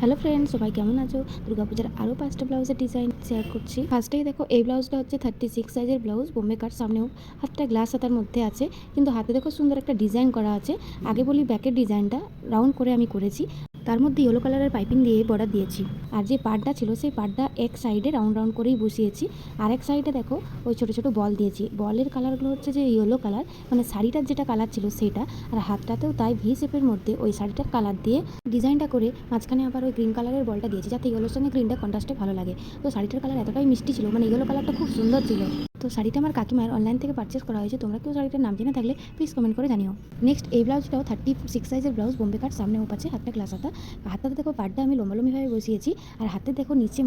Hello friends, সবাই কেমন আছো? দুর্গাপূজার আরও 5টা ব্লাউজের ডিজাইন শেয়ার করছি। ফার্স্টেই দেখো, এই ব্লাউজটা হচ্ছে 36 সাইজের ব্লাউজ, বোম্বে কাট, সামনেও হাতটা গ্লাস হাতার মধ্যে আছে, কিন্তু হাতে দেখো সুন্দর একটা ডিজাইন করা আছে। আগে বলি ব্যাকের ডিজাইনটা রাউন্ড করে আমি করেছি, তার মধ্যে ইয়েলো কালারের পাইপিং দিয়ে বর্ডার দিয়েছি। আর যে পাড়টা ছিল সেই পাড়টা এক সাইডে রাউন্ড রাউন্ড করেই বসিয়েছি, আর এক সাইডে দেখো ওই ছোটো ছোটো বল দিয়েছি। বলের কালারগুলো হচ্ছে যে ইয়েলো কালার, মানে শাড়িটার যেটা কালার ছিল সেটা, আর হাতটাতেও তাই ভি শেপের মধ্যে ওই শাড়িটার কালার দিয়ে ডিজাইনটা করে মাঝখানে আবার ওই গ্রিন কালারের বলটা দিয়েছি, যাতে ইয়েলোর সঙ্গে গ্রিনটা কন্ট্রাস্টে ভালো লাগে। তো শাড়িটার কালার এতটাই মিষ্টি ছিল, মানে ইয়েলো কালারটা খুব সুন্দর ছিল। তো শাড়িটা আমার কাকিমার অনলাইন থেকে পারচেস করা হয়েছে। তোমরা কেউ শাড়িটার নাম জেনে থাকলে প্লিজ কমেন্ট করে জানিও। নেক্সট এই ব্লাউজটাও 36 সাইজের ব্লাউজ, বোম্বে কাট, সামনে ওপ আছে, হাতটা গ্লাস হাতা। হাতটাতে দেখো পাড়টা আমি লম্বালম্বিভাবে বসিয়েছি, আর হাতে দেখো নিচে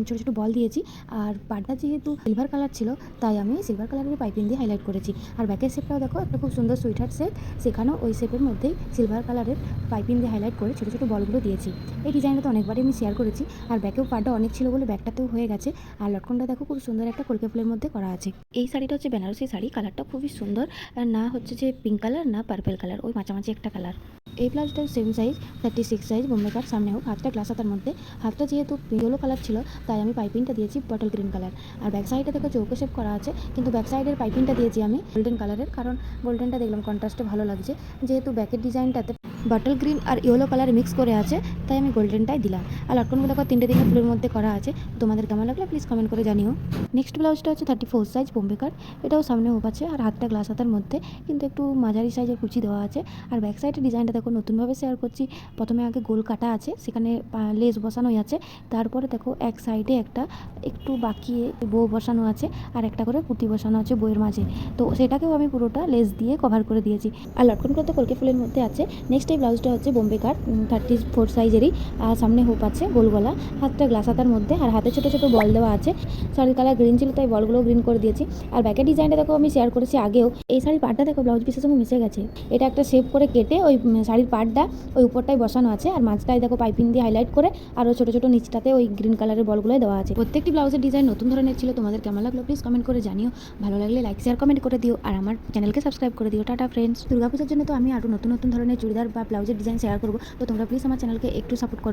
ছোটো ছোটো বল দিয়েছি। আর পাড়টা যেহেতু সিলভার কালার ছিল তাই আমি সিলভার কালারের পাইপিং দিয়ে হাইলাইট করেছি। আর ব্যাকের শেপটাও দেখো একটা খুব সুন্দর সুইটহার্ট শেপ, সেখানেও ওই শেপের মধ্যেই সিলভার কালারের পাইপিং দিয়ে হাইলাইট করে ছোটো ছোটো বলগুলো দিয়েছি। এই ডিজাইনটা তো অনেকবারই আমি শেয়ার করেছি, আর ব্যাকেও পাড়টা অনেক ছিল বলে ব্যাকটাতেও হয়ে গেছে। আর লটকনটা দেখো খুব সুন্দর একটা কলকে ফুলের মধ্যে করা আছে। এই শাড়িটা হচ্ছে বেনারসি শাড়ি, কালারটা খুবই সুন্দর, আর না হচ্ছে যে পিঙ্ক কালার না পার্পেল কালার, ওই মাঝামাঝি একটা কালার। এই ব্লাউজটাও সেম সাইজ, 36 সাইজ, বোম্বে কাট, সামনে হোক, হাতটা গ্লাস হাতার মধ্যে। হাতটা যেহেতু ইয়েলো কালার ছিল তাই আমি পাইপিংটা দিয়েছি বটল গ্রিন কালার। আর ব্যাক সাইডে দেখো চৌকো শেপ করা আছে, কিন্তু ব্যাক সাইডের পাইপিংটা দিয়েছি আমি গোল্ডেন কালারের, কারণ গোল্ডেনটা দেখলাম কন্ট্রাস্টে ভালো লাগছে। যেহেতু ব্যাকের ডিজাইনটাতে বটল গ্রিন আর ইয়েলো কালার মিক্স করে আছে তাই আমি গোল্ডেনটাই দিলাম। আর লটকনগুলো দেখো তিনটে ফুলের মধ্যে করা আছে। তোমাদের কেমন লাগলো প্লিজ কমেন্ট করে জানিও। নেক্সট ব্লাউজটা হচ্ছে 34 সাইজ, বোম্বে কাট, এটাও সামনে হোপ আছে, আর হাতটা গ্লাস হাতার মধ্যে, কিন্তু একটু মাঝারি সাইজের কুচি দেওয়া আছে। আর ব্যাক সাইডের ডিজাইনটা দেখো নতুনভাবে শেয়ার করছি। প্রথমে আগে গোল কাটা আছে, সেখানে লেস বসানোই আছে। তারপরে দেখো এক সাইডে একটা একটু বাকি বউ বসানো আছে, আর একটা করে পুঁতি বসানো আছে বইয়ের মাঝে। তো সেটাকেও আমি পুরোটা লেস দিয়ে কভার করে দিয়েছি। আর লটকনগুলো তো কলকে ফুলের মধ্যে আছে। নেক্সট এই ব্লাউজটা হচ্ছে বোম্বে কাট, 34 সাইজেরই, আর সামনে হোপ আছে গোল গলা, হাতটা গ্লাস হাতার মধ্যে, আর হাতে ছোটো ছোটো বল দেওয়া আছে। শাড়ির কালার গ্রিন ছিল তাই বলগুলো গ্রিন করে দিয়েছি। আর ব্যাকের ডিজাইনটা দেখো আমি শেয়ার করেছি আগেও। এই শাড়ির পাড়টা দেখো ব্লাউজ পিসের সঙ্গে মিশে গেছে। এটা একটা শেপ করে কেটে ওই শাড়ির পাড়টা ওই উপরটাই বসানো আছে, আর মাঝটায় দেখো পাইপিং দিয়ে হাইলাইট করে, আর ওই ছোটো ছোটো নিচটাতে ওই গ্রিন কালারের বলগুলোই দেওয়া আছে। প্রত্যেকটি ব্লাউজের ডিজাইন নতুন ধরনের ছিল। তোমাদের কেমন লাগলো প্লিজ কমেন্ট করে জানিও। ভালো লাগলে লাইক শেয়ার কমেন্ট করে দিও, আর আমার চ্যানেলকে সাবস্ক্রাইব করে দিও। Tata friends. দুর্গাপূজার জন্য তো আমি আরও নতুন নতুন ধরনের চুড়িদার বা ব্লাউজের ডিজাইন শেয়ার করবো, তো তোমরা প্লিজ আমার চ্যানেলকে একটু সাপোর্ট করো।